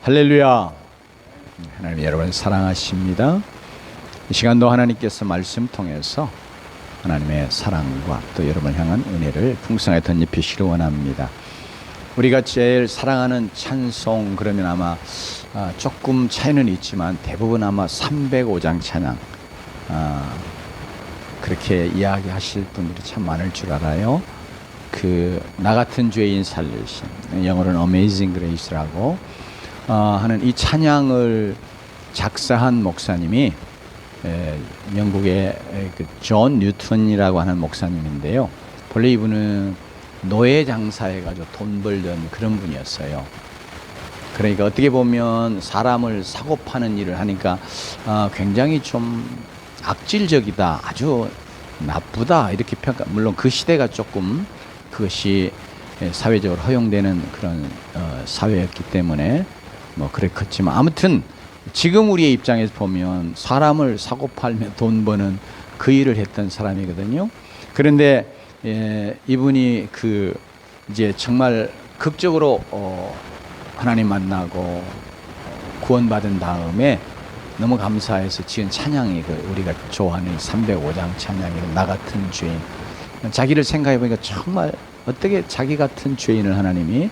할렐루야. 하나님 여러분 사랑하십니다. 이 시간도 하나님께서 말씀 통해서 하나님의 사랑과 또 여러분을 향한 은혜를 풍성하게 덧입히시길 원합니다. 우리가 제일 사랑하는 찬송 그러면 아마 조금 차이는 있지만 대부분 아마 305장 찬양 그렇게 이야기하실 분들이 참 많을 줄 알아요. 나 같은 죄인 살리신, 영어로는 Amazing Grace라고 하는 이 찬양을 작사한 목사님이 영국의 존 뉴턴이라고 하는 목사님인데요. 본래 이분은 노예 장사해가지고 돈 벌던 그런 분이었어요. 그러니까 어떻게 보면 사람을 사고 파는 일을 하니까 굉장히 좀 악질적이다, 아주 나쁘다 이렇게 평가. 물론 그 시대가 조금 그것이 사회적으로 허용되는 그런 사회였기 때문에 뭐 그랬겠지만, 아무튼 지금 우리의 입장에서 보면 사람을 사고 팔며 돈 버는 그 일을 했던 사람이거든요. 그런데 이분이 이제 정말 극적으로 하나님 만나고 구원받은 다음에 너무 감사해서 지은 찬양이 우리가 좋아하는 305장 찬양이 나 같은 죄인. 자기를 생각해 보니까 정말 어떻게 자기 같은 죄인을 하나님이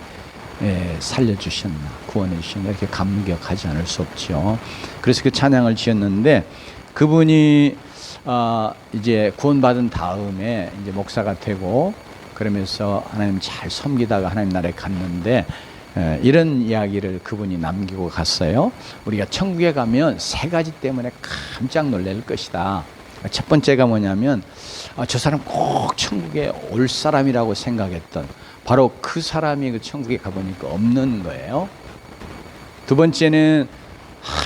살려주셨나, 구원해 주셨나, 이렇게 감격하지 않을 수 없죠. 그래서 그 찬양을 지었는데, 그분이 이제 구원받은 다음에 이제 목사가 되고 그러면서 하나님 잘 섬기다가 하나님 나라에 갔는데 이런 이야기를 그분이 남기고 갔어요. 우리가 천국에 가면 세 가지 때문에 깜짝 놀랄 것이다. 첫 번째가 뭐냐면 저 사람 꼭 천국에 올 사람이라고 생각했던 바로 그 사람이 그 천국에 가보니까 없는 거예요. 두 번째는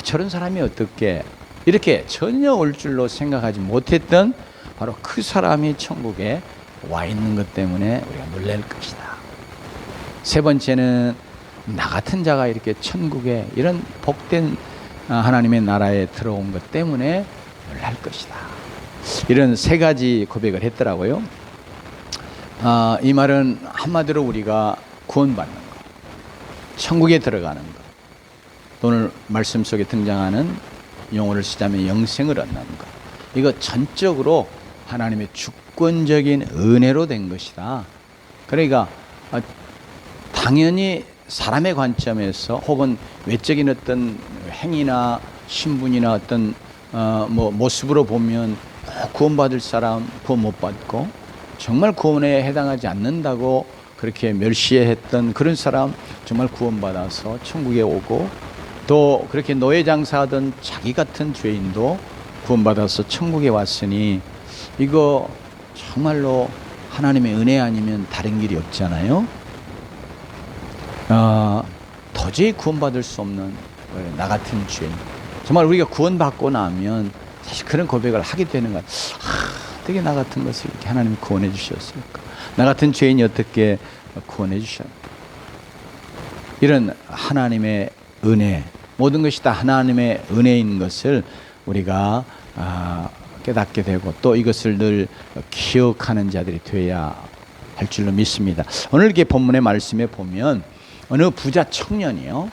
저런 사람이 어떻게 이렇게 전혀 올 줄로 생각하지 못했던 바로 그 사람이 천국에 와 있는 것 때문에 우리가 놀랄 것이다. 세 번째는 나 같은 자가 이렇게 천국에 이런 복된 하나님의 나라에 들어온 것 때문에 놀랄 것이다. 이런 세 가지 고백을 했더라고요. 이 말은 한마디로 우리가 구원받는 것, 천국에 들어가는 것, 오늘 말씀 속에 등장하는 용어를 쓰자면 영생을 얻는 것, 이거 전적으로 하나님의 주권적인 은혜로 된 것이다. 그러니까 당연히 사람의 관점에서 혹은 외적인 어떤 행위나 신분이나 어떤 모습으로 보면 구원받을 사람 구원 못 받고 정말 구원에 해당하지 않는다고 그렇게 멸시했던 그런 사람 정말 구원받아서 천국에 오고, 또 그렇게 노예 장사하던 자기 같은 죄인도 구원받아서 천국에 왔으니 이거 정말로 하나님의 은혜 아니면 다른 길이 없잖아요. 도저히 구원받을 수 없는 나 같은 죄인, 정말 우리가 구원받고 나면 사실 그런 고백을 하게 되는 것 같아요. 어떻게 나 같은 것을 이렇게 하나님이 구원해 주셨을까? 나 같은 죄인이 어떻게 구원해 주셨나? 이런 하나님의 은혜, 모든 것이 다 하나님의 은혜인 것을 우리가 깨닫게 되고 또 이것을 늘 기억하는 자들이 되어야 할 줄로 믿습니다. 오늘 이렇게 본문의 말씀에 보면 어느 부자 청년이요,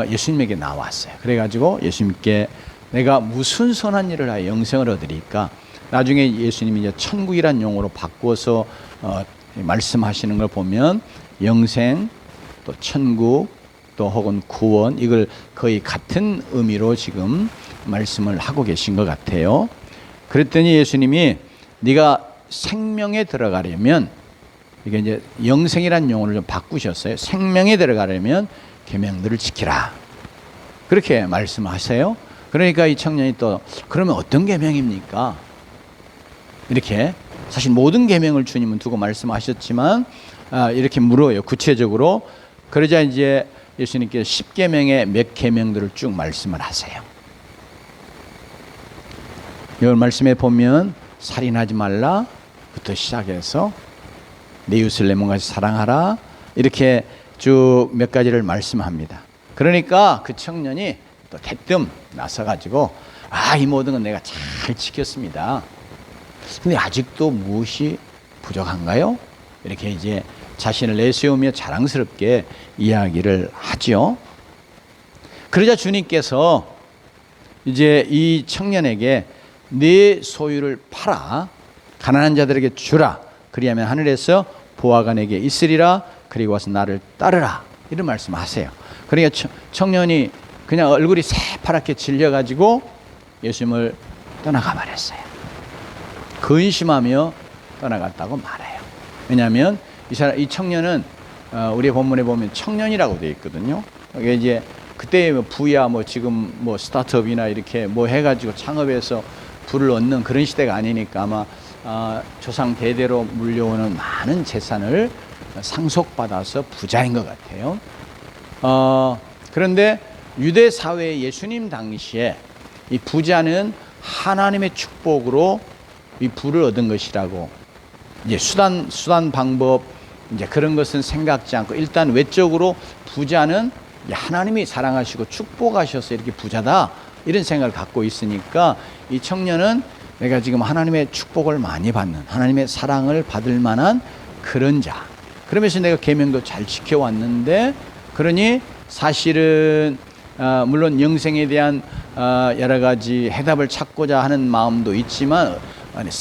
예수님에게 나왔어요. 그래가지고 예수님께 내가 무슨 선한 일을 하여 영생을 얻으리까? 나중에 예수님이 이제 천국이란 용어로 바꿔서 말씀하시는 걸 보면 영생, 또 천국, 또 혹은 구원, 이걸 거의 같은 의미로 지금 말씀을 하고 계신 것 같아요. 그랬더니 예수님이 네가 생명에 들어가려면, 이게 이제 영생이란 용어를 좀 바꾸셨어요. 생명에 들어가려면 계명들을 지키라, 그렇게 말씀하세요. 그러니까 이 청년이 또 그러면 어떤 계명입니까? 이렇게 사실 모든 계명을 주님은 두고 말씀하셨지만 이렇게 물어요, 구체적으로. 그러자 이제 예수님께서 10계명의 몇 계명들을 쭉 말씀을 하세요. 이 말씀에 보면 살인하지 말라부터 시작해서 내 이웃을 내 몸같이 사랑하라, 이렇게 쭉 몇 가지를 말씀합니다. 그러니까 그 청년이 또 대뜸 나서가지고 이 모든 건 내가 잘 지켰습니다. 근데 아직도 무엇이 부족한가요? 이렇게 이제 자신을 내세우며 자랑스럽게 이야기를 하죠. 그러자 주님께서 이제 이 청년에게 네 소유를 팔아 가난한 자들에게 주라. 그리하면 하늘에서 보화가 내게 있으리라. 그리고 와서 나를 따르라. 이런 말씀하세요. 그러니까 청년이 그냥 얼굴이 새파랗게 질려가지고 예수님을 떠나가 말했어요. 근심하며 떠나갔다고 말해요. 왜냐하면 이 청년은 우리 본문에 보면 청년이라고 되어 있거든요. 이게 이제 그때 부야 지금 스타트업이나 이렇게 해가지고 창업해서 부를 얻는 그런 시대가 아니니까 아마 조상 대대로 물려오는 많은 재산을 상속받아서 부자인 것 같아요. 그런데 유대 사회 예수님 당시에 이 부자는 하나님의 축복으로 이 부를 얻은 것이라고 이제 수단 방법 이제 그런 것은 생각지 않고 일단 외적으로 부자는 하나님이 사랑하시고 축복하셔서 이렇게 부자다 이런 생각을 갖고 있으니까 이 청년은 내가 지금 하나님의 축복을 많이 받는 하나님의 사랑을 받을 만한 그런 자 그러면서 내가 계명도 잘 지켜왔는데 그러니 사실은 물론 영생에 대한 여러 가지 해답을 찾고자 하는 마음도 있지만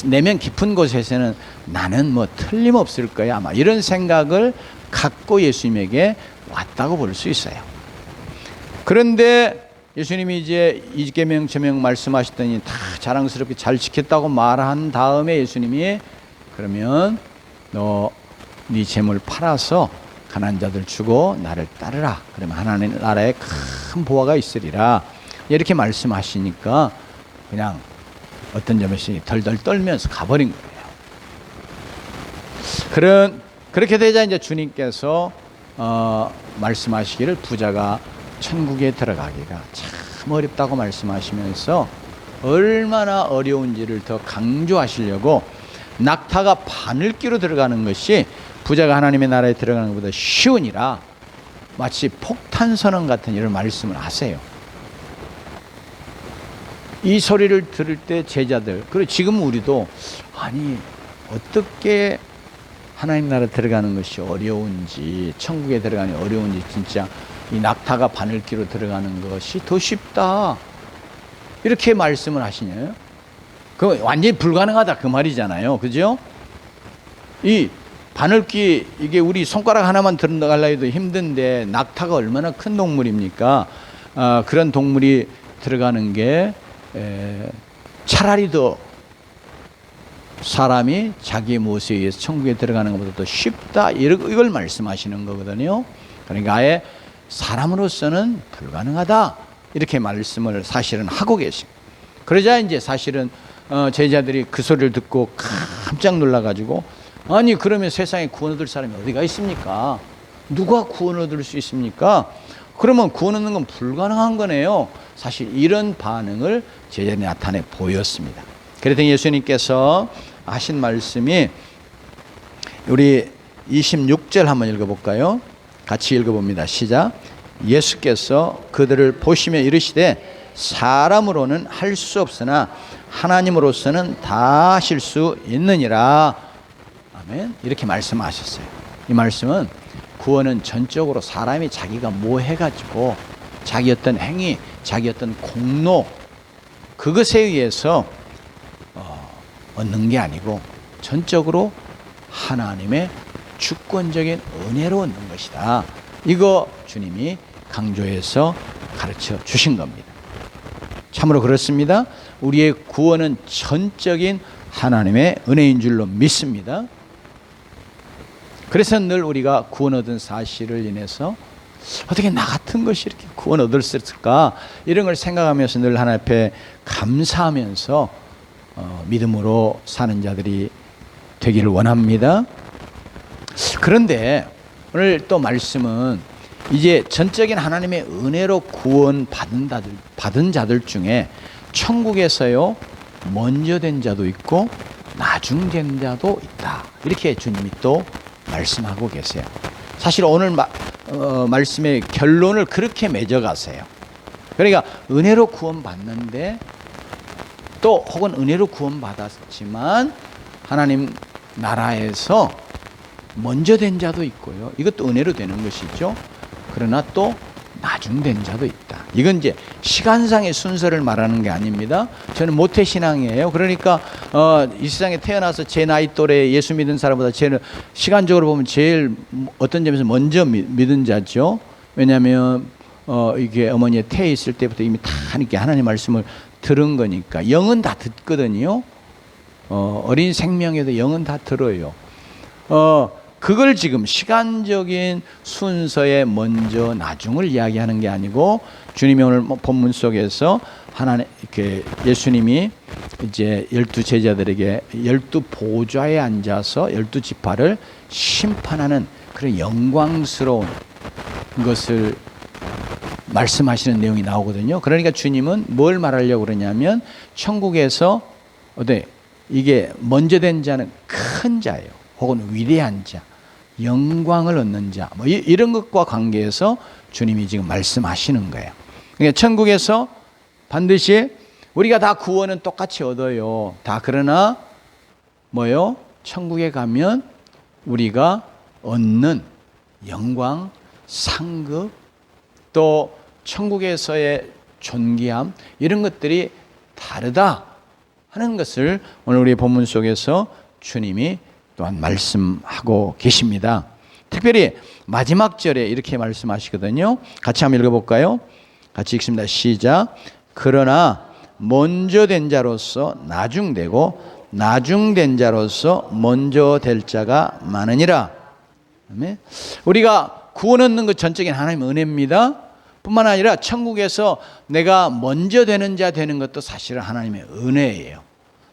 내면 깊은 곳에서는 나는 틀림없을 거야 아마 이런 생각을 갖고 예수님에게 왔다고 볼 수 있어요. 그런데 예수님이 이제 이 계명 저명 말씀하셨더니 다 자랑스럽게 잘 지켰다고 말한 다음에 예수님이 그러면 너 네 재물 팔아서 가난한 자들 주고 나를 따르라. 그러면 하나님 나라에 큰 보화가 있으리라. 이렇게 말씀하시니까 그냥 어떤 점에서 덜덜 떨면서 가버린 거예요. 그렇게 되자 이제 주님께서 말씀하시기를 부자가 천국에 들어가기가 참 어렵다고 말씀하시면서 얼마나 어려운지를 더 강조하시려고 낙타가 바늘기로 들어가는 것이 부자가 하나님의 나라에 들어가는 것보다 쉬우니라 마치 폭탄선언 같은 이런 말씀을 하세요. 이 소리를 들을 때 제자들 그리고 지금 우리도 아니 어떻게 하나님 나라 들어가는 것이 어려운지 천국에 들어가니 어려운지 진짜 이 낙타가 바늘기로 들어가는 것이 더 쉽다 이렇게 말씀을 하시냐요. 그 완전히 불가능하다 그 말이잖아요. 그죠? 이 바늘기 이게 우리 손가락 하나만 들어가려 해도 힘든데 낙타가 얼마나 큰 동물입니까? 그런 동물이 들어가는 게 차라리 더 사람이 자기의 무엇에 의해서 천국에 들어가는 것보다 더 쉽다 이걸 말씀하시는 거거든요. 그러니까 아예 사람으로서는 불가능하다 이렇게 말씀을 사실은 하고 계십니다. 그러자 이제 사실은 제자들이 그 소리를 듣고 깜짝 놀라가지고 아니 그러면 세상에 구원 얻을 사람이 어디가 있습니까? 누가 구원 얻을 수 있습니까? 그러면 구원 얻는 건 불가능한 거네요. 사실 이런 반응을 제자들이 나타내 보였습니다. 그랬더니 예수님께서 하신 말씀이 우리 26절 한번 읽어볼까요? 같이 읽어봅니다. 시작. 예수께서 그들을 보시며 이르시되 사람으로는 할 수 없으나 하나님으로서는 다 하실 수 있느니라. 아멘. 이렇게 말씀하셨어요. 이 말씀은 구원은 전적으로 사람이 자기가 뭐 해가지고 자기 어떤 행위, 자기 어떤 공로 그것에 의해서 얻는 게 아니고 전적으로 하나님의 주권적인 은혜로 얻는 것이다. 이거 주님이 강조해서 가르쳐 주신 겁니다. 참으로 그렇습니다. 우리의 구원은 전적인 하나님의 은혜인 줄로 믿습니다. 그래서 늘 우리가 구원 얻은 사실을 인해서 어떻게 나 같은 것이 이렇게 구원 얻을 수 있을까 이런 걸 생각하면서 늘 하나님 앞에 감사하면서 믿음으로 사는 자들이 되기를 원합니다. 그런데 오늘 또 말씀은 이제 전적인 하나님의 은혜로 구원 받은 자들 중에 천국에서요 먼저 된 자도 있고 나중 된 자도 있다. 이렇게 주님이 또 말씀하고 계세요. 사실 오늘 말씀의 결론을 그렇게 맺어가세요. 그러니까 은혜로 구원 받는데 또 혹은 은혜로 구원 받았지만 하나님 나라에서 먼저 된 자도 있고요. 이것도 은혜로 되는 것이죠. 그러나 또 나중 된 자도 있다. 이건 이제 시간상의 순서를 말하는 게 아닙니다. 저는 모태신앙이에요. 그러니까 이 세상에 태어나서 제 나이 또래 예수 믿은 사람보다 저는 시간적으로 보면 제일 어떤 점에서 먼저 믿은 자죠. 왜냐하면 이게 어머니의 태에 있을 때부터 이미 다 이렇게 하나님 말씀을 들은 거니까. 영은 다 듣거든요. 어린 생명에도 영은 다 들어요. 그걸 지금 시간적인 순서에 먼저 나중을 이야기하는 게 아니고, 주님이 오늘 본문 속에서 하나님 이렇게 예수님이 이제 12 제자들에게 12 보좌에 앉아서 12지파를 심판하는 그런 영광스러운 것을 말씀하시는 내용이 나오거든요. 그러니까 주님은 뭘 말하려고 그러냐면, 천국에서 이게 먼저 된 자는 큰 자예요. 혹은 위대한 자, 영광을 얻는 자, 뭐 이런 것과 관계해서 주님이 지금 말씀하시는 거예요. 그러니까 천국에서 반드시 우리가 다 구원은 똑같이 얻어요. 다. 그러나 뭐요? 천국에 가면 우리가 얻는 영광, 상급, 또 천국에서의 존귀함, 이런 것들이 다르다 하는 것을 오늘 우리 본문 속에서 주님이 또한 말씀하고 계십니다. 특별히 마지막 절에 이렇게 말씀하시거든요. 같이 한번 읽어볼까요? 같이 읽습니다. 시작. 그러나 먼저 된 자로서 나중되고 나중된 자로서 먼저 될 자가 많으니라. 우리가 구원 얻는 것 전적인 하나님의 은혜입니다. 뿐만 아니라 천국에서 내가 먼저 되는 자 되는 것도 사실은 하나님의 은혜예요.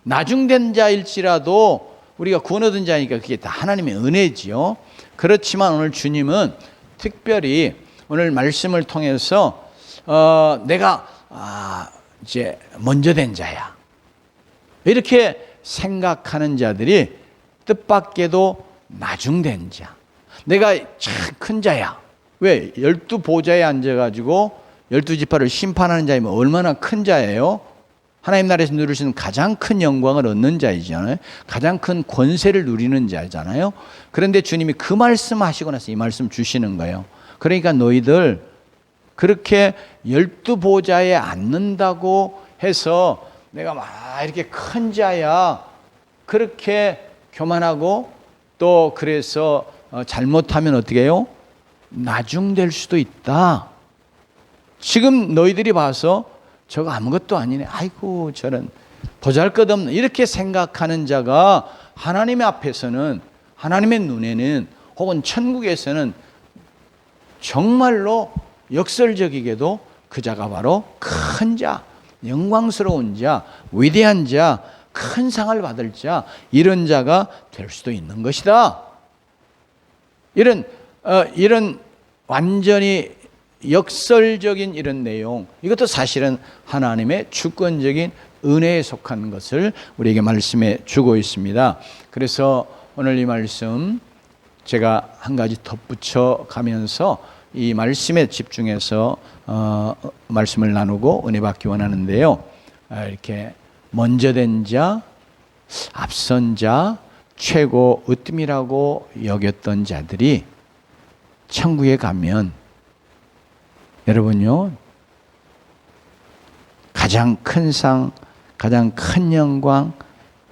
나중된 자일지라도 우리가 구원 얻은 자니까 그게 다 하나님의 은혜지요. 그렇지만 오늘 주님은 특별히 오늘 말씀을 통해서 내가 이제 먼저 된 자야, 이렇게 생각하는 자들이 뜻밖에도 나중된 자, 내가 참 큰 자야. 왜? 12 보좌에 앉아가지고 12지파를 심판하는 자이면 얼마나 큰 자예요? 하나님 나라에서 누리시는 가장 큰 영광을 얻는 자이잖아요. 가장 큰 권세를 누리는 자잖아요. 그런데 주님이 그 말씀 하시고 나서 이 말씀 주시는 거예요. 그러니까 너희들 그렇게 12 보좌에 앉는다고 해서 내가 막 이렇게 큰 자야, 그렇게 교만하고 또 그래서 잘못하면 어떻게 해요? 나중될 수도 있다. 지금 너희들이 봐서 저거 아무것도 아니네, 아이고 저는 보잘것없는, 이렇게 생각하는 자가 하나님의 앞에서는, 하나님의 눈에는, 혹은 천국에서는 정말로 역설적이게도 그 자가 바로 큰 자, 영광스러운 자, 위대한 자, 큰 상을 받을 자, 이런 자가 될 수도 있는 것이다. 이런 완전히 역설적인 이런 내용, 이것도 사실은 하나님의 주권적인 은혜에 속한 것을 우리에게 말씀해 주고 있습니다. 그래서 오늘 이 말씀 제가 한 가지 덧붙여 가면서 이 말씀에 집중해서 말씀을 나누고 은혜 받기 원하는데요. 이렇게 먼저 된 자, 앞선 자, 최고 으뜸이라고 여겼던 자들이 천국에 가면 여러분요, 가장 큰 상, 가장 큰 영광,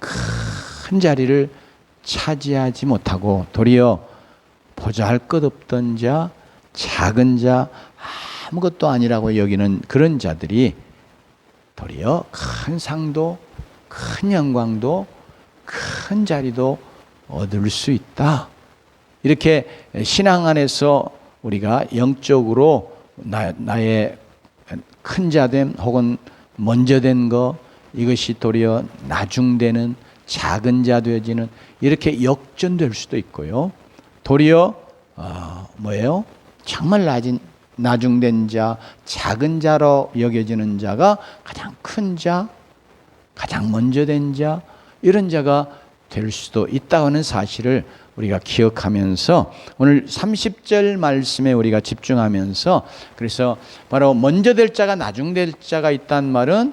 큰 자리를 차지하지 못하고 도리어 보잘 것 없던 자, 작은 자, 아무것도 아니라고 여기는 그런 자들이 도리어 큰 상도, 큰 영광도, 큰 자리도 얻을 수 있다. 이렇게 신앙 안에서 우리가 영적으로 나의 큰 자됨 혹은 먼저 된 거, 이것이 도리어 나중되는, 작은 자 되어지는, 이렇게 역전될 수도 있고요. 도리어 뭐예요? 정말 나중된 자, 작은 자로 여겨지는 자가 가장 큰 자, 가장 먼저 된 자, 이런 자가 될 수도 있다는 사실을 우리가 기억하면서 오늘 30절 말씀에 우리가 집중하면서, 그래서 바로 먼저 될 자가 나중될 자가 있다는 말은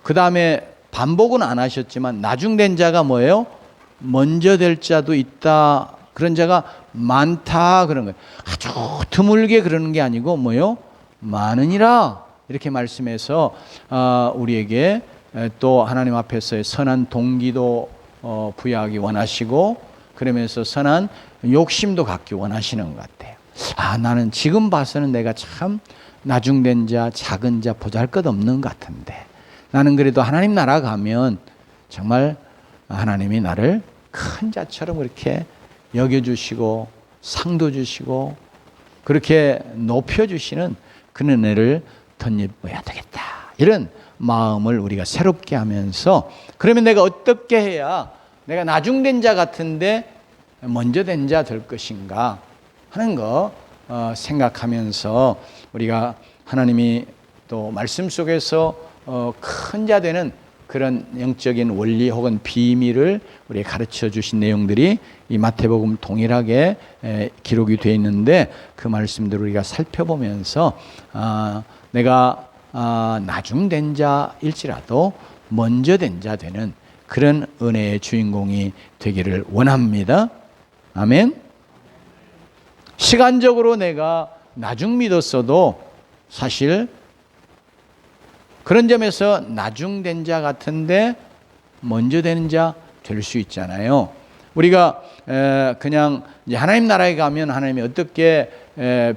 그 다음에 반복은 안 하셨지만 나중된 자가 뭐예요? 먼저 될 자도 있다, 그런 자가 많다, 그런 거예요. 아주 드물게 그러는 게 아니고 뭐예요? 많으니라. 이렇게 말씀해서 우리에게 또 하나님 앞에서의 선한 동기도 부여하기 원하시고, 그러면서 선한 욕심도 갖기 원하시는 것 같아요. 나는 지금 봐서는 내가 참 나중된 자, 작은 자, 보잘것없는 것 같은데, 나는 그래도 하나님 나라 가면 정말 하나님이 나를 큰 자처럼 그렇게 여겨주시고 상도 주시고 그렇게 높여주시는 그 은혜를 덧입어야 되겠다. 이런 마음을 우리가 새롭게 하면서, 그러면 내가 어떻게 해야 내가 나중된 자 같은데 먼저 된 자 될 것인가 하는 거 생각하면서, 우리가 하나님이 또 말씀 속에서 큰 자 되는 그런 영적인 원리 혹은 비밀을 우리에게 가르쳐 주신 내용들이 이 마태복음 동일하게 기록이 되어 있는데, 그 말씀들을 우리가 살펴보면서 내가 나중된 자일지라도 먼저 된 자 되는 그런 은혜의 주인공이 되기를 원합니다. 아멘. 시간적으로 내가 나중 믿었어도 사실 그런 점에서 나중된 자 같은데 먼저 되는 자 될 수 있잖아요. 우리가 그냥 이제 하나님 나라에 가면 하나님이 어떻게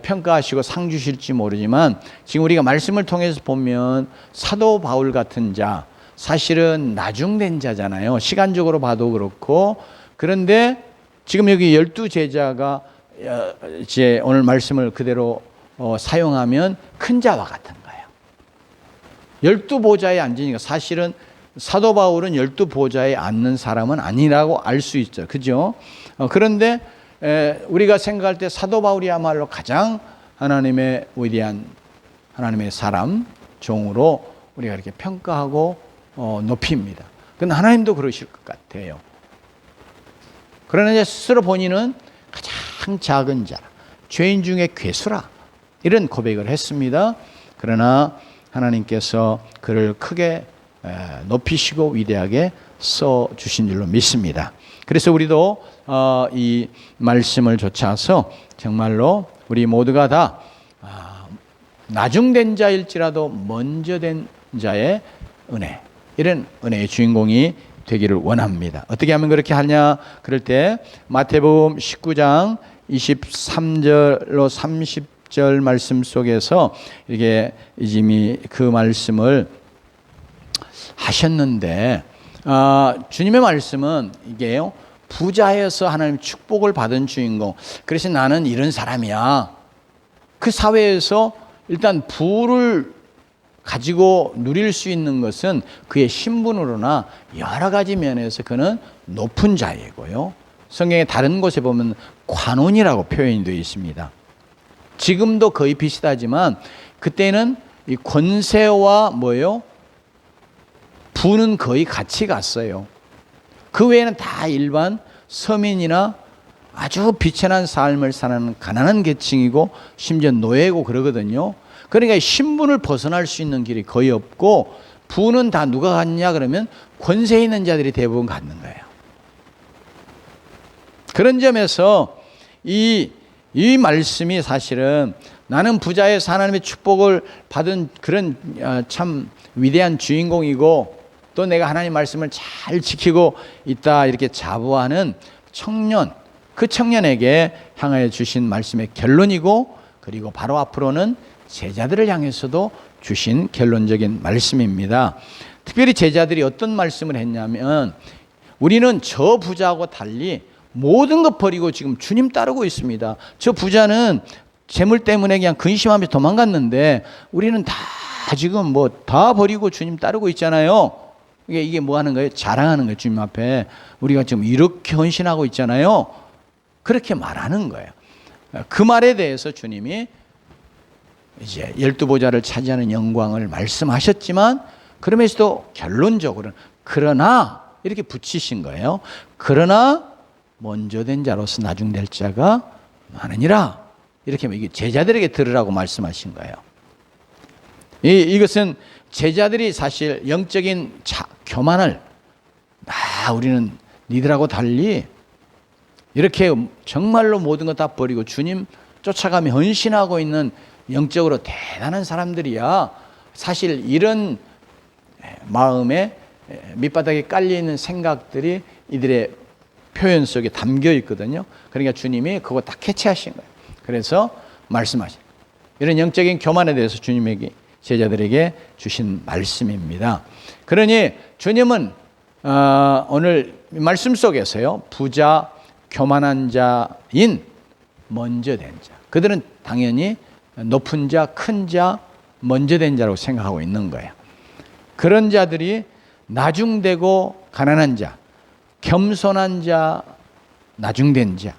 평가하시고 상 주실지 모르지만, 지금 우리가 말씀을 통해서 보면 사도 바울 같은 자, 사실은 나중된 자잖아요. 시간적으로 봐도 그렇고. 그런데 지금 여기 12제자가 이제 오늘 말씀을 그대로 사용하면 큰 자와 같은 거예요. 12보좌에 앉으니까 사실은 사도 바울은 12보좌에 앉는 사람은 아니라고 알 수 있죠. 그죠? 그런데 우리가 생각할 때 사도 바울이야말로 가장 하나님의 위대한 하나님의 사람, 종으로 우리가 이렇게 평가하고 높입니다. 그런데 하나님도 그러실 것 같아요. 그러나 이제 스스로 본인은 가장 작은 자라, 죄인 중에 괴수라, 이런 고백을 했습니다. 그러나 하나님께서 그를 크게 높이시고 위대하게 써주신 줄로 믿습니다. 그래서 우리도 이 말씀을 좇아서 정말로 우리 모두가 다 나중된 자일지라도 먼저 된 자의 은혜, 이런 은혜의 주인공이 되기를 원합니다. 어떻게 하면 그렇게 하냐? 그럴 때 마태복음 19장 23절로 30절 말씀 속에서 이렇게 이미 그 말씀을 하셨는데, 주님의 말씀은 이게요, 부자에서 하나님 축복을 받은 주인공, 그래서 나는 이런 사람이야. 그 사회에서 일단 부를 가지고 누릴 수 있는 것은 그의 신분으로나 여러 가지 면에서 그는 높은 자이고요. 성경의 다른 곳에 보면 관원이라고 표현이 되어 있습니다. 지금도 거의 비슷하지만 그때는 이 권세와 뭐예요? 부는 거의 같이 갔어요. 그 외에는 다 일반 서민이나 아주 비천한 삶을 사는 가난한 계층이고 심지어 노예고 그러거든요. 그러니까 신분을 벗어날 수 있는 길이 거의 없고, 부는 다 누가 갖냐 그러면 권세 있는 자들이 대부분 갖는 거예요. 그런 점에서 이 말씀이 사실은 나는 부자에서 하나님의 축복을 받은 그런 참 위대한 주인공이고, 또 내가 하나님 말씀을 잘 지키고 있다, 이렇게 자부하는 청년, 그 청년에게 향하여 주신 말씀의 결론이고, 그리고 바로 앞으로는 제자들을 향해서도 주신 결론적인 말씀입니다. 특별히 제자들이 어떤 말씀을 했냐면, 우리는 저 부자하고 달리 모든 것 버리고 지금 주님 따르고 있습니다. 저 부자는 재물 때문에 그냥 근심하면서 도망갔는데 우리는 다 지금 뭐 다 버리고 주님 따르고 있잖아요. 이게 뭐 하는 거예요? 자랑하는 거예요. 주님 앞에 우리가 지금 이렇게 헌신하고 있잖아요. 그렇게 말하는 거예요. 그 말에 대해서 주님이 이제 12보좌를 차지하는 영광을 말씀하셨지만, 그러면서도 결론적으로는 그러나 이렇게 붙이신 거예요. 그러나 먼저 된 자로서 나중 될 자가 많으니라. 이렇게 이게 제자들에게 들으라고 말씀하신 거예요. 이것은 제자들이 사실 영적인 교만을, 우리는 니들하고 달리 이렇게 정말로 모든 것 다 버리고 주님 쫓아가며 헌신하고 있는 영적으로 대단한 사람들이야 사실 이런 마음에 밑바닥에 깔려있는 생각들이 이들의 표현 속에 담겨 있거든요. 그러니까 주님이 그거 다 캐치하신 거예요. 그래서 말씀하신 이런 영적인 교만에 대해서 주님에게 제자들에게 주신 말씀입니다. 그러니 주님은 오늘 말씀 속에서요, 부자, 교만한 자인 먼저 된 자, 그들은 당연히 높은 자, 큰 자, 먼저 된 자라고 생각하고 있는 거예요. 그런 자들이 나중되고 가난한 자, 겸손한 자, 나중된 자,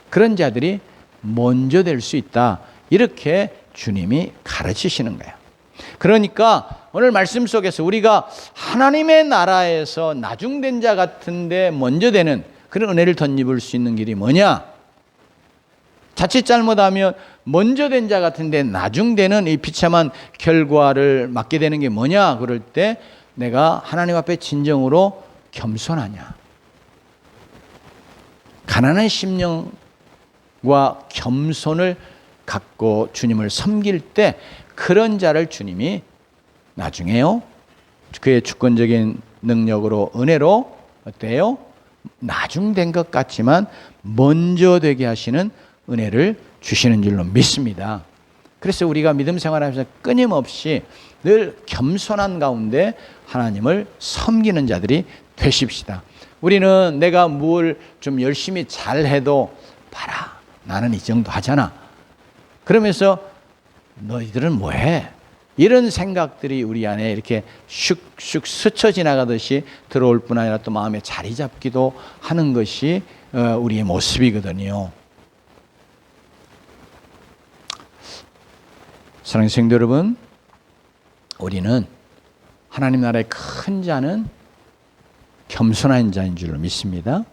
그런 자들이 먼저 될 수 있다, 이렇게 주님이 가르치시는 거예요. 그러니까 오늘 말씀 속에서 우리가 하나님의 나라에서 나중된 자 같은데 먼저 되는 그런 은혜를 덧입을 수 있는 길이 뭐냐? 자칫 잘못하면 먼저 된 자 같은데 나중되는 이 비참한 결과를 맞게 되는 게 뭐냐? 그럴 때 내가 하나님 앞에 진정으로 겸손하냐? 가난한 심령과 겸손을 갖고 주님을 섬길 때 그런 자를 주님이 나중에요, 그의 주권적인 능력으로, 은혜로 어때요? 나중된 것 같지만 먼저 되게 하시는 은혜를 주시는 줄로 믿습니다. 그래서 우리가 믿음 생활하면서 끊임없이 늘 겸손한 가운데 하나님을 섬기는 자들이 되십시다. 우리는 내가 뭘 좀 열심히 잘해도 봐라, 나는 이 정도 하잖아, 그러면서 너희들은 뭐해? 이런 생각들이 우리 안에 이렇게 슉슉 스쳐 지나가듯이 들어올 뿐 아니라 또 마음에 자리 잡기도 하는 것이 우리의 모습이거든요. 사랑하는 성도 여러분, 우리는 하나님 나라의 큰 자는 겸손한 자인 줄로 믿습니다.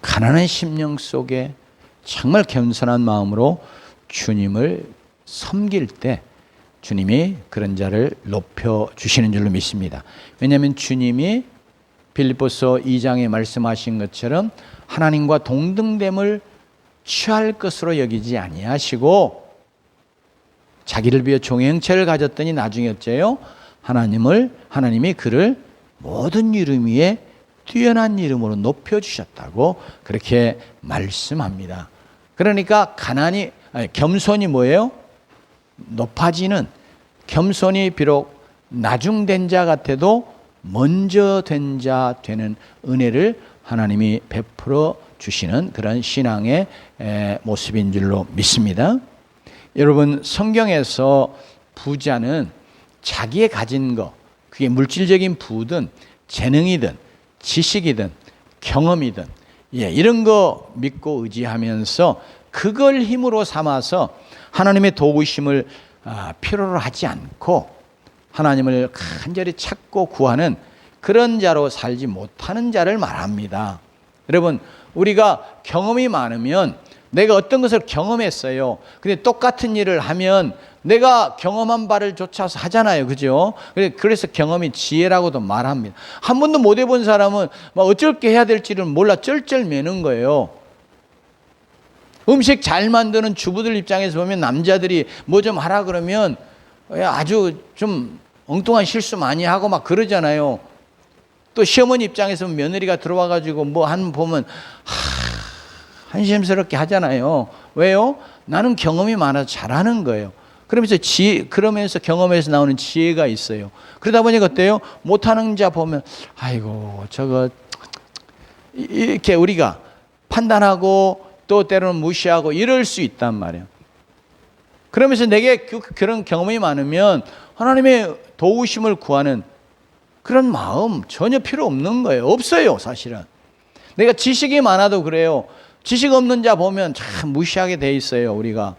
가난한 심령 속에 정말 겸손한 마음으로 주님을 섬길 때 주님이 그런 자를 높여주시는 줄로 믿습니다. 왜냐하면 주님이 빌립보서 2장에 말씀하신 것처럼 하나님과 동등됨을 취할 것으로 여기지 아니하시고 자기를 비해 종의 형체를 가졌더니 나중에 어째요? 하나님이 그를 모든 이름 위에 뛰어난 이름으로 높여주셨다고 그렇게 말씀합니다. 그러니까 겸손이 뭐예요? 높아지는, 겸손이 비록 나중된 자 같아도 먼저 된 자 되는 은혜를 하나님이 베풀어 주시는 그런 신앙의 모습인 줄로 믿습니다. 여러분, 성경에서 부자는 자기의 가진 것, 그게 물질적인 부든 재능이든 지식이든 경험이든 이런 거 믿고 의지하면서 그걸 힘으로 삼아서 하나님의 도우심을 필요로 하지 않고 하나님을 간절히 찾고 구하는 그런 자로 살지 못하는 자를 말합니다. 여러분, 우리가 경험이 많으면 내가 어떤 것을 경험했어요. 근데 똑같은 일을 하면 내가 경험한 바를 쫓아서 하잖아요. 그죠? 그래서 경험이 지혜라고도 말합니다. 한 번도 못 해본 사람은 어쩔 게 해야 될지를 몰라 쩔쩔매는 거예요. 음식 잘 만드는 주부들 입장에서 보면 남자들이 뭐 좀 하라 그러면 아주 좀 엉뚱한 실수 많이 하고 막 그러잖아요. 또 시어머니 입장에서 며느리가 들어와가지고 뭐 보면 한심스럽게 하잖아요. 왜요? 나는 경험이 많아서 잘하는 거예요. 그러면서 경험에서 나오는 지혜가 있어요. 그러다 보니까 어때요? 못하는 자 보면 아이고 저거 이렇게 우리가 판단하고 또 때로는 무시하고 이럴 수 있단 말이에요. 그러면서 내게 그런 경험이 많으면 하나님의 도우심을 구하는 그런 마음 전혀 필요 없는 거예요. 없어요, 사실은. 내가 지식이 많아도 그래요. 지식 없는 자 보면 참 무시하게 돼 있어요, 우리가.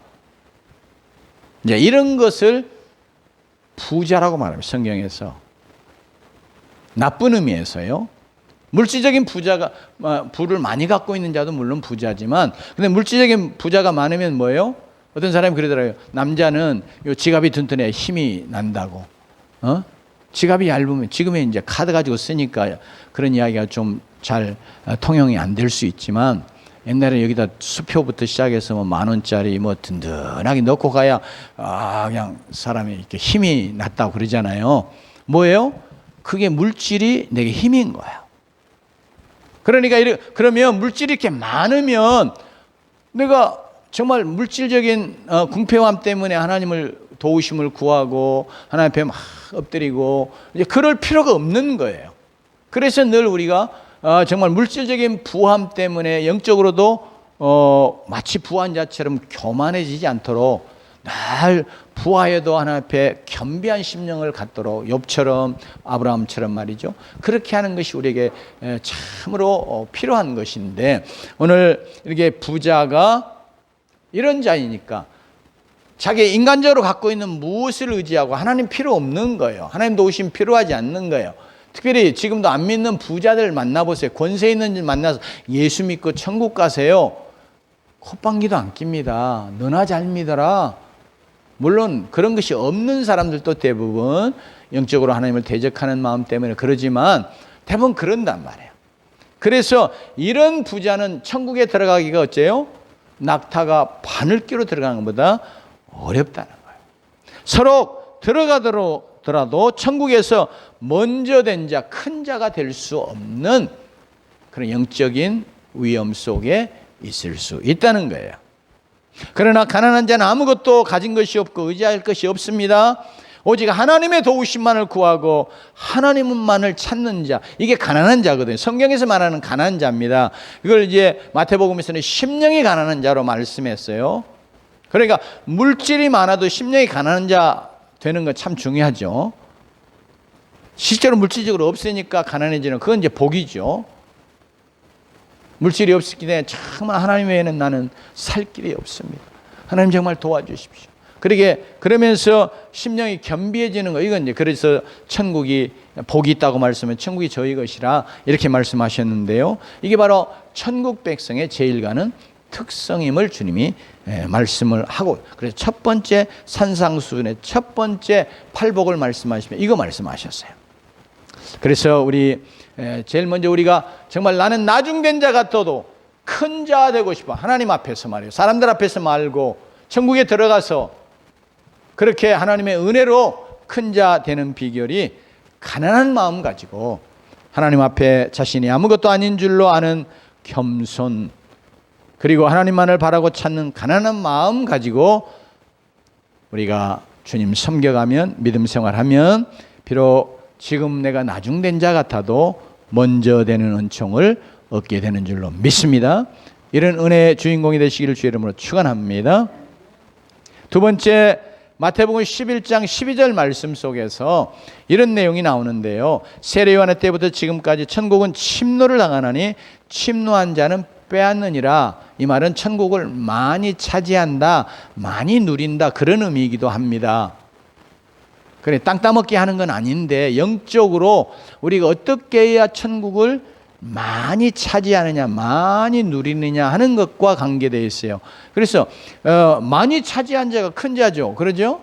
이제 이런 것을 부자라고 말합니다, 성경에서. 나쁜 의미에서요. 물질적인 부를 많이 갖고 있는 자도 물론 부자지만, 근데 물질적인 부자가 많으면 뭐예요? 어떤 사람이 그러더라고요. 남자는 지갑이 튼튼해 힘이 난다고. 지갑이 얇으면, 지금은 이제 카드 가지고 쓰니까 그런 이야기가 좀 잘 통용이 안 될 수 있지만, 옛날에 여기다 수표부터 시작해서 뭐 10,000원짜리 뭐 든든하게 넣고 가야 그냥 사람이 이렇게 힘이 났다고 그러잖아요. 뭐예요? 그게 물질이 내게 힘인 거야. 그러니까 그러면 물질이 이렇게 많으면 내가 정말 물질적인 궁핍함 때문에 하나님을 도우심을 구하고 하나님 앞에 막 엎드리고 이제 그럴 필요가 없는 거예요. 그래서 늘 우리가 정말 물질적인 부함 때문에 영적으로도 마치 부한 자처럼 교만해지지 않도록 늘 부하여도 하나님 앞에 겸비한 심령을 갖도록 욥처럼 아브라함처럼 말이죠. 그렇게 하는 것이 우리에게 참으로 필요한 것인데 오늘 이렇게 부자가 이런 자이니까 자기 인간적으로 갖고 있는 무엇을 의지하고 하나님 필요 없는 거예요. 하나님 도우심 필요하지 않는 거예요. 특별히 지금도 안 믿는 부자들 만나보세요. 권세 있는 줄 만나서 예수 믿고 천국 가세요. 콧방귀도 안 낍니다. 너나 잘 믿어라. 물론 그런 것이 없는 사람들도 대부분 영적으로 하나님을 대적하는 마음 때문에 그러지만 대부분 그런단 말이에요. 그래서 이런 부자는 천국에 들어가기가 어째요? 낙타가 바늘귀로 들어가는 것보다 어렵다는 거예요. 서로 들어가더라도 천국에서 먼저 된 자, 큰 자가 될 수 없는 그런 영적인 위험 속에 있을 수 있다는 거예요. 그러나 가난한 자는 아무것도 가진 것이 없고 의지할 것이 없습니다. 오직 하나님의 도우심만을 구하고 하나님만을 찾는 자, 이게 가난한 자거든요. 성경에서 말하는 가난한 자입니다. 이걸 이제 마태복음에서는 심령이 가난한 자로 말씀했어요. 그러니까 물질이 많아도 심령이 가난한 자 되는 건 참 중요하죠. 실제로 물질적으로 없으니까 가난해지는 그건 이제 복이죠. 물질이 없기 때문에 정말 하나님 외에는 나는 살 길이 없습니다. 하나님 정말 도와주십시오. 그러면서 심령이 겸비해지는 거, 이건 이제 그래서 천국이 복이 있다고 말씀은 천국이 저희 것이라 이렇게 말씀하셨는데요. 이게 바로 천국 백성의 제일 가는 특성임을 주님이 말씀을 하고, 그래서 첫 번째 산상수훈의 첫 번째 팔복을 말씀하시면 이거 말씀하셨어요. 그래서 우리 제일 먼저 우리가 정말 나는 나중된 자 같아도 큰 자 되고 싶어. 하나님 앞에서 말이에요. 사람들 앞에서 말고 천국에 들어가서 그렇게 하나님의 은혜로 큰 자 되는 비결이 가난한 마음 가지고 하나님 앞에 자신이 아무것도 아닌 줄로 아는 겸손, 그리고 하나님만을 바라고 찾는 가난한 마음 가지고 우리가 주님 섬겨가면, 믿음 생활하면 비록 지금 내가 나중된 자 같아도 먼저 되는 은총을 얻게 되는 줄로 믿습니다. 이런 은혜의 주인공이 되시기를 주의 이름으로 축원합니다. 두 번째, 마태복음 11장 12절 말씀 속에서 이런 내용이 나오는데요. 세례 요한의 때부터 지금까지 천국은 침노를 당하나니 침노한 자는 빼앗느니라. 이 말은 천국을 많이 차지한다, 많이 누린다, 그런 의미이기도 합니다. 그래, 땅 따먹게 하는 건 아닌데 영적으로 우리가 어떻게 해야 천국을 많이 차지하느냐, 많이 누리느냐 하는 것과 관계되어 있어요. 그래서 많이 차지한 자가 큰 자죠. 그러죠?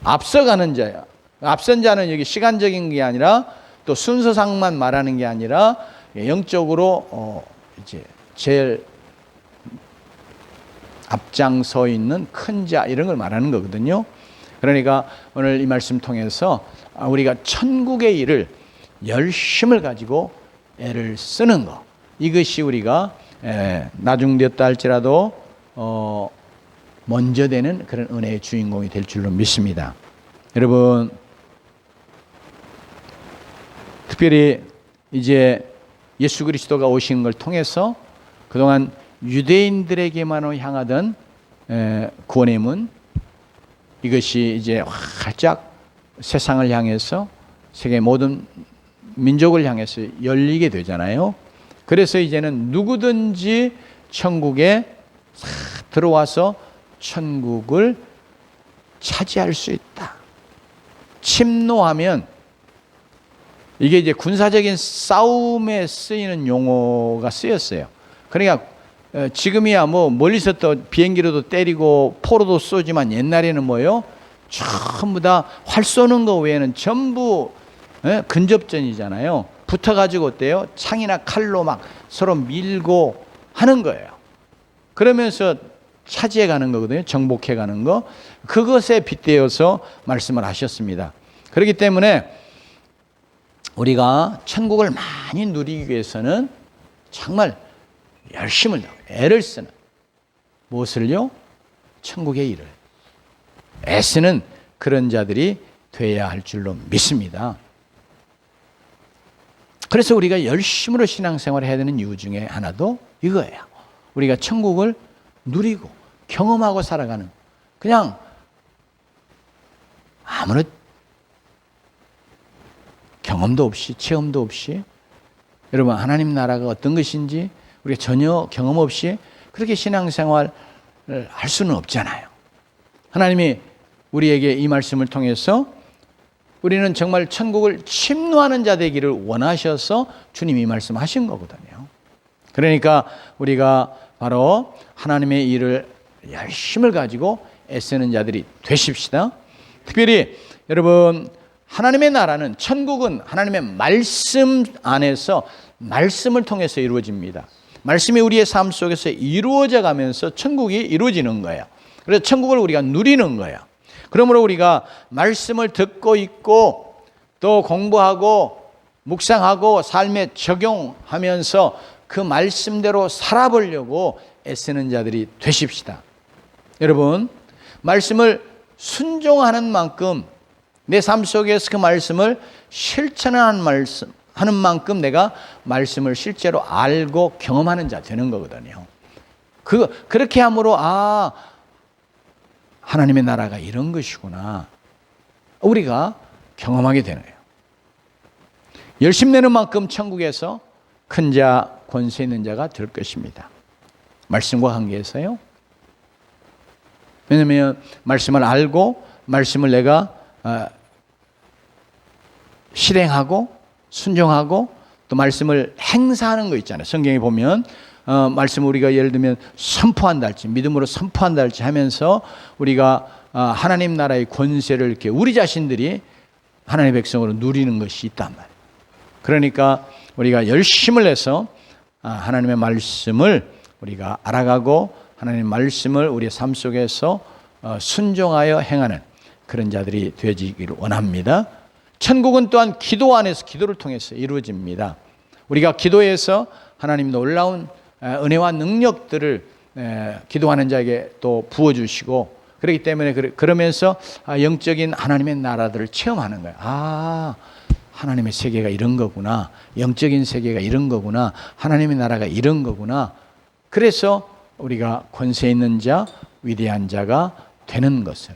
앞서가는 자야. 앞선 자는 여기 시간적인 게 아니라 또 순서상만 말하는 게 아니라 영적으로 이제 제일 앞장서 있는 큰 자, 이런 걸 말하는 거거든요. 그러니까 오늘 이 말씀 통해서 우리가 천국의 일을 열심을 가지고 애를 쓰는 것, 이것이 우리가 나중되었다 할지라도 먼저 되는 그런 은혜의 주인공이 될 줄로 믿습니다. 여러분, 특별히 이제 예수 그리스도가 오신 걸 통해서 그동안 유대인들에게만 향하던 구원의 문, 이것이 이제 활짝 세상을 향해서, 세계 모든 민족을 향해서 열리게 되잖아요. 그래서 이제는 누구든지 천국에 들어와서 천국을 차지할 수 있다. 침노하면, 이게 이제 군사적인 싸움에 쓰이는 용어가 쓰였어요. 그러니까 지금이야 뭐 멀리서 또 비행기로도 때리고 포로도 쏘지만 옛날에는 뭐예요? 전부 다 활 쏘는 거 외에는 전부 근접전이잖아요. 붙어가지고 어때요? 창이나 칼로 막 서로 밀고 하는 거예요. 그러면서 차지해 가는 거거든요. 정복해 가는 거. 그것에 빗대어서 말씀을 하셨습니다. 그렇기 때문에 우리가 천국을 많이 누리기 위해서는 정말 열심을 다하고 애를 쓰는, 무엇을요? 천국의 일을 애쓰는 그런 자들이 돼야 할 줄로 믿습니다. 그래서 우리가 열심으로 신앙생활을 해야 되는 이유 중에 하나도 이거예요. 우리가 천국을 누리고 경험하고 살아가는, 그냥 아무런 경험도 없이 체험도 없이, 여러분 하나님 나라가 어떤 것인지 우리가 전혀 경험 없이 그렇게 신앙생활을 할 수는 없잖아요. 하나님이 우리에게 이 말씀을 통해서 우리는 정말 천국을 침노하는 자 되기를 원하셔서 주님이 말씀하신 거거든요. 그러니까 우리가 바로 하나님의 일을 열심을 가지고 애쓰는 자들이 되십시다. 특별히 여러분, 하나님의 나라는, 천국은 하나님의 말씀 안에서, 말씀을 통해서 이루어집니다. 말씀이 우리의 삶 속에서 이루어져 가면서 천국이 이루어지는 거예요. 그래서 천국을 우리가 누리는 거예요. 그러므로 우리가 말씀을 듣고 있고 또 공부하고 묵상하고 삶에 적용하면서 그 말씀대로 살아보려고 애쓰는 자들이 되십시다. 여러분, 말씀을 순종하는 만큼, 내 삶 속에서 그 말씀을 실천하는 하는 만큼 내가 말씀을 실제로 알고 경험하는 자 되는 거거든요. 그렇게 함으로 하나님의 나라가 이런 것이구나, 우리가 경험하게 되는 거예요. 열심 내는 만큼 천국에서 큰 자, 권세 있는 자가 될 것입니다. 말씀과 관계에서요. 왜냐하면 말씀을 알고 말씀을 내가 실행하고 순종하고 또 말씀을 행사하는 거 있잖아요. 성경에 보면 말씀을 우리가 예를 들면 선포한다 할지, 믿음으로 선포한다 할지 하면서 우리가 하나님 나라의 권세를 이렇게 우리 자신들이 하나님의 백성으로 누리는 것이 있단 말이에요. 그러니까 우리가 열심을 내서 하나님의 말씀을 우리가 알아가고 하나님의 말씀을 우리의 삶 속에서 순종하여 행하는 그런 자들이 되어지기를 원합니다. 천국은 또한 기도 안에서, 기도를 통해서 이루어집니다. 우리가 기도해서 하나님 놀라운 은혜와 능력들을 기도하는 자에게 또 부어주시고, 그렇기 때문에 그러면서 영적인 하나님의 나라들을 체험하는 거예요. 하나님의 세계가 이런 거구나, 영적인 세계가 이런 거구나, 하나님의 나라가 이런 거구나. 그래서 우리가 권세 있는 자, 위대한 자가 되는 것을,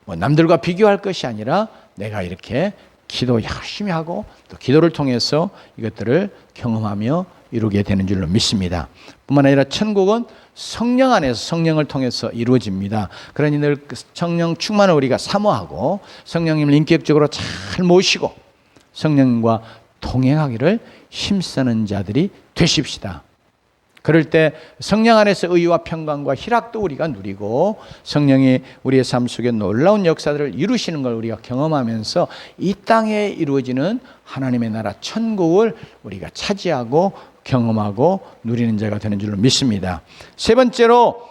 남들과 비교할 것이 아니라 내가 이렇게 기도 열심히 하고 또 기도를 통해서 이것들을 경험하며 이루게 되는 줄로 믿습니다. 뿐만 아니라 천국은 성령 안에서, 성령을 통해서 이루어집니다. 그러니 늘 성령 충만을 우리가 사모하고 성령님을 인격적으로 잘 모시고 성령과 동행하기를 힘쓰는 자들이 되십시다. 그럴 때 성령 안에서 의와 평강과 희락도 우리가 누리고 성령이 우리의 삶 속에 놀라운 역사들을 이루시는 걸 우리가 경험하면서 이 땅에 이루어지는 하나님의 나라 천국을 우리가 차지하고 경험하고 누리는 자가 되는 줄로 믿습니다. 세 번째로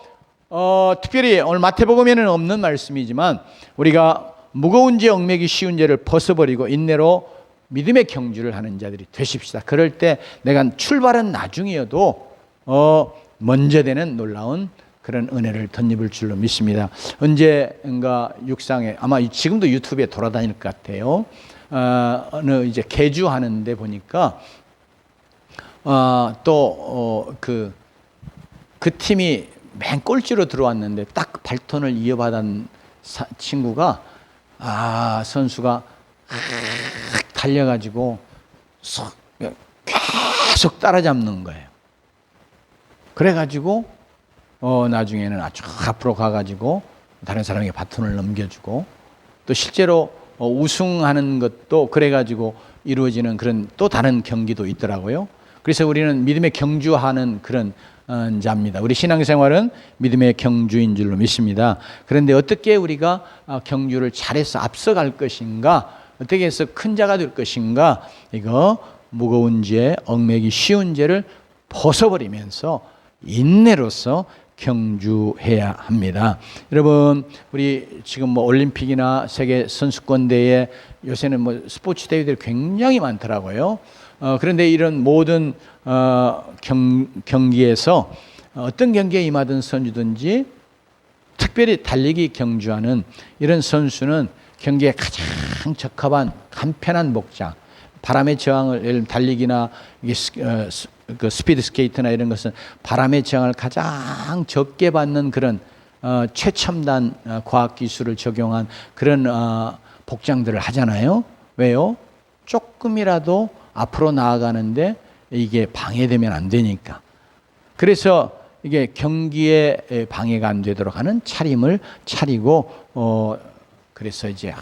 특별히 오늘 마태복음에는 없는 말씀이지만 우리가 무거운 죄, 얽매기 쉬운 죄를 벗어버리고 인내로 믿음의 경주를 하는 자들이 되십시다. 그럴 때 내가 출발은 나중이어도 먼저 되는 놀라운 그런 은혜를 덧입을 줄로 믿습니다. 언젠가 육상에, 아마 지금도 유튜브에 돌아다닐 것 같아요. 어느 이제 개주하는데 보니까 또 그 팀이 맨 꼴찌로 들어왔는데 딱 발턴을 이어받은 친구가 선수가 달려가지고 계속 따라잡는 거예요. 그래가지고 나중에는 아주 앞으로 가가지고 다른 사람에게 바톤을 넘겨주고 또 실제로 우승하는 것도 그래가지고 이루어지는 그런 또 다른 경기도 있더라고요. 그래서 우리는 믿음의 경주하는 그런 자입니다. 우리 신앙생활은 믿음의 경주인 줄로 믿습니다. 그런데 어떻게 우리가 경주를 잘해서 앞서갈 것인가, 어떻게 해서 큰 자가 될 것인가, 이거 무거운 죄, 얽매기 쉬운 죄를 벗어버리면서 인내로서 경주해야 합니다. 여러분, 우리 지금 뭐 올림픽이나 세계 선수권 대회, 요새는 뭐 스포츠 대회들이 굉장히 많더라고요. 그런데 이런 모든 경기에서 어떤 경기에 임하던 선수든지 특별히 달리기 경주하는 이런 선수는 경기에 가장 적합한 간편한 복장, 바람의 저항을, 예를 들면 달리기나 이게 그 스피드 스케이트나 이런 것은 바람의 저항을 가장 적게 받는 그런 최첨단 과학 기술을 적용한 그런 복장들을 하잖아요. 왜요? 조금이라도 앞으로 나아가는데 이게 방해되면 안 되니까. 그래서 이게 경기에 방해가 안 되도록 하는 차림을 차리고 그래서 이제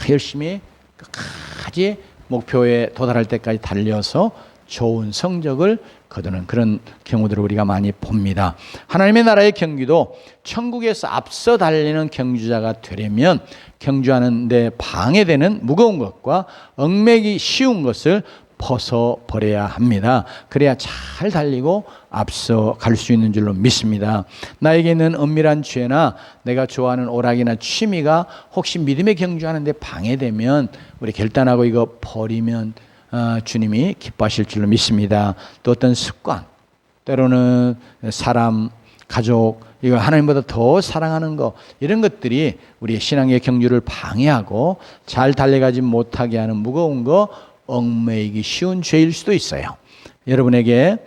열심히 끝까지 목표에 도달할 때까지 달려서 좋은 성적을 거두는 그런 경우들을 우리가 많이 봅니다. 하나님의 나라의 경기도 천국에서 앞서 달리는 경주자가 되려면 경주하는 데 방해되는 무거운 것과 얽매기 쉬운 것을 벗어버려야 합니다. 그래야 잘 달리고 앞서 갈 수 있는 줄로 믿습니다. 나에게 있는 은밀한 죄나 내가 좋아하는 오락이나 취미가 혹시 믿음의 경주하는 데 방해되면 우리 결단하고 이거 버리면 주님이 기뻐하실 줄로 믿습니다. 또 어떤 습관, 때로는 사람, 가족, 이거 하나님보다 더 사랑하는 거, 이런 것들이 우리의 신앙의 경주를 방해하고 잘 달려가지 못하게 하는 무거운 거, 얽매이기 쉬운 죄일 수도 있어요. 여러분에게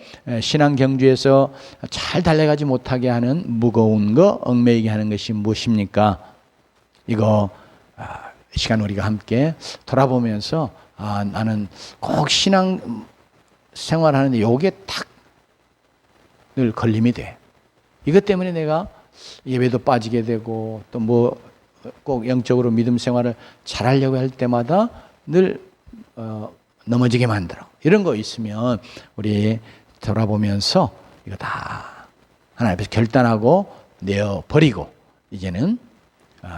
신앙 경주에서 잘 달려가지 못하게 하는 무거운 거, 얽매이게 하는 것이 무엇입니까? 이거 시간 우리가 함께 돌아보면서 나는 꼭 신앙 생활하는데 요게 딱 늘 걸림이 돼. 이것 때문에 내가 예배도 빠지게 되고 또 뭐 꼭 영적으로 믿음 생활을 잘하려고 할 때마다 늘 넘어지게 만들어. 이런 거 있으면 우리 돌아보면서 이거 다 하나님 앞에서 결단하고 내어버리고 이제는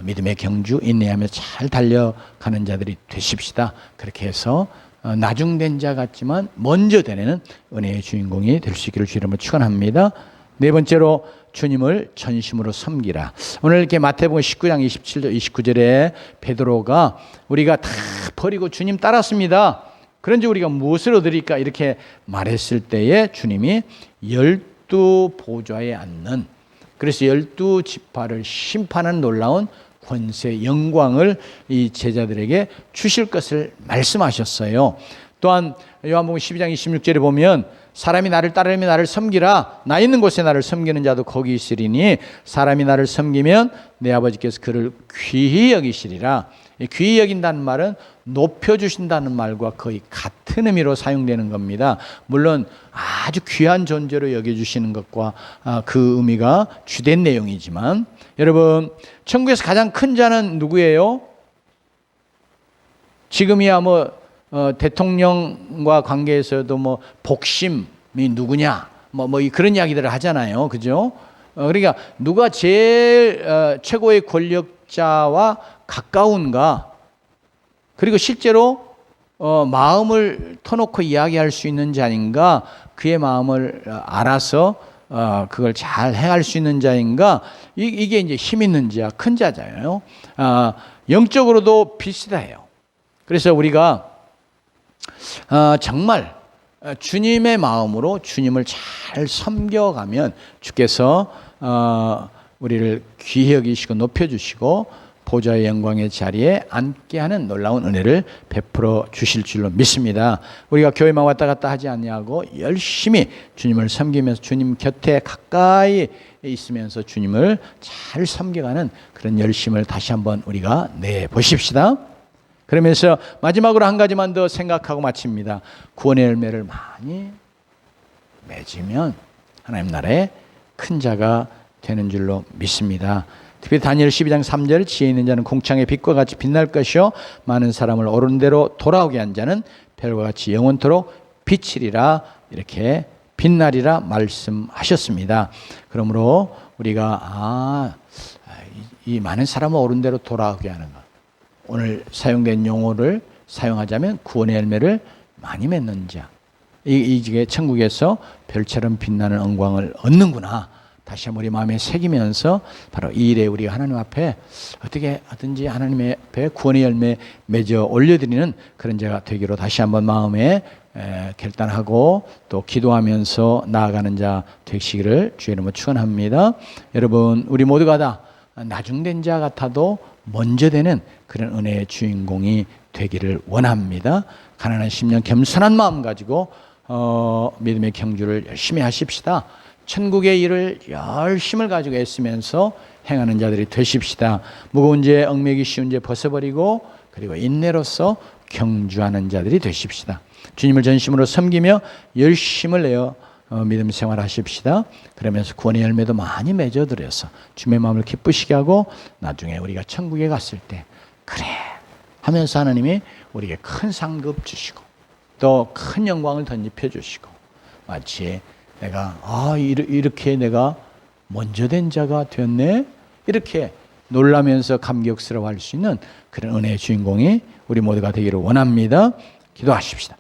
믿음의 경주 인내하며 잘 달려가는 자들이 되십시다. 그렇게 해서 나중된 자 같지만 먼저 되는 은혜의 주인공이 될 수 있기를 주 이름으로 축원합니다. 네 번째로 주님을 전심으로 섬기라. 오늘 이렇게 마태복음 19장 27절 29절에 베드로가 우리가 다 버리고 주님 따랐습니다. 그런지 우리가 무엇을 얻으리까 이렇게 말했을 때에 주님이 12 보좌에 앉는, 그래서 12 지파를 심판하는 놀라운 권세, 영광을 이 제자들에게 주실 것을 말씀하셨어요. 또한 요한복음 12장 26절에 보면 사람이 나를 따르면 나를 섬기라. 나 있는 곳에 나를 섬기는 자도 거기 있으리니 사람이 나를 섬기면 내 아버지께서 그를 귀히 여기시리라. 귀히 여긴다는 말은 높여주신다는 말과 거의 같은 의미로 사용되는 겁니다. 물론 아주 귀한 존재로 여겨주시는 것과 그 의미가 주된 내용이지만, 여러분 천국에서 가장 큰 자는 누구예요? 지금이야 대통령과 관계에서도 복심이 누구냐 그런 이야기들을 하잖아요. 그죠? 그러니까 누가 제일 최고의 권력자와 가까운가, 그리고 실제로 마음을 터놓고 이야기할 수 있는 자인가, 그의 마음을 알아서 그걸 잘 행할 수 있는 자인가, 이게 이제 힘 있는 자, 큰 자잖아요. 영적으로도 비슷해요. 그래서 우리가 정말 주님의 마음으로 주님을 잘 섬겨가면 주께서 우리를 귀히 여기시고 높여주시고 보좌의 영광의 자리에 앉게 하는 놀라운 은혜를 베풀어 주실 줄로 믿습니다. 우리가 교회만 왔다 갔다 하지 않냐고 열심히 주님을 섬기면서 주님 곁에 가까이 있으면서 주님을 잘 섬겨가는 그런 열심을 다시 한번 우리가 내보십시다. 그러면서 마지막으로 한 가지만 더 생각하고 마칩니다. 구원의 열매를 많이 맺으면 하나님 나라의 큰 자가 되는 줄로 믿습니다. 특히 다니엘 12장 3절, 지혜 있는 자는 궁창의 빛과 같이 빛날 것이요 많은 사람을 옳은 대로 돌아오게 한 자는 별과 같이 영원토록 빛이리라, 이렇게 빛나리라 말씀하셨습니다. 그러므로 우리가 이 많은 사람을 옳은 대로 돌아오게 하는 것, 오늘 사용된 용어를 사용하자면 구원의 열매를 많이 맺는 자. 이게 천국에서 별처럼 빛나는 영광을 얻는구나. 다시 한번 우리 마음에 새기면서 바로 이 일에 우리가 하나님 앞에 어떻게 하든지 하나님 앞에 구원의 열매 맺어 올려드리는 그런 자가 되기로 다시 한번 마음에 결단하고 또 기도하면서 나아가는 자 되시기를 주의 이름으로 축원합니다. 여러분 우리 모두가 다 나중된 자 같아도 먼저 되는 그런 은혜의 주인공이 되기를 원합니다. 가난한 심령 겸손한 마음 가지고 믿음의 경주를 열심히 하십시다. 천국의 일을 열심을 가지고 애쓰면서 행하는 자들이 되십시다. 무거운 죄, 얽매기 쉬운 죄 벗어버리고 그리고 인내로서 경주하는 자들이 되십시다. 주님을 전심으로 섬기며 열심을 내어 믿음 생활하십시다. 그러면서 구원의 열매도 많이 맺어드려서 주님의 마음을 기쁘시게 하고 나중에 우리가 천국에 갔을 때 그래 하면서 하나님이 우리에게 큰 상급 주시고 또 큰 영광을 덧입혀 주시고 마치 내가 이렇게 내가 먼저 된 자가 되었네 이렇게 놀라면서 감격스러워할 수 있는 그런 은혜의 주인공이 우리 모두가 되기를 원합니다. 기도하십시다.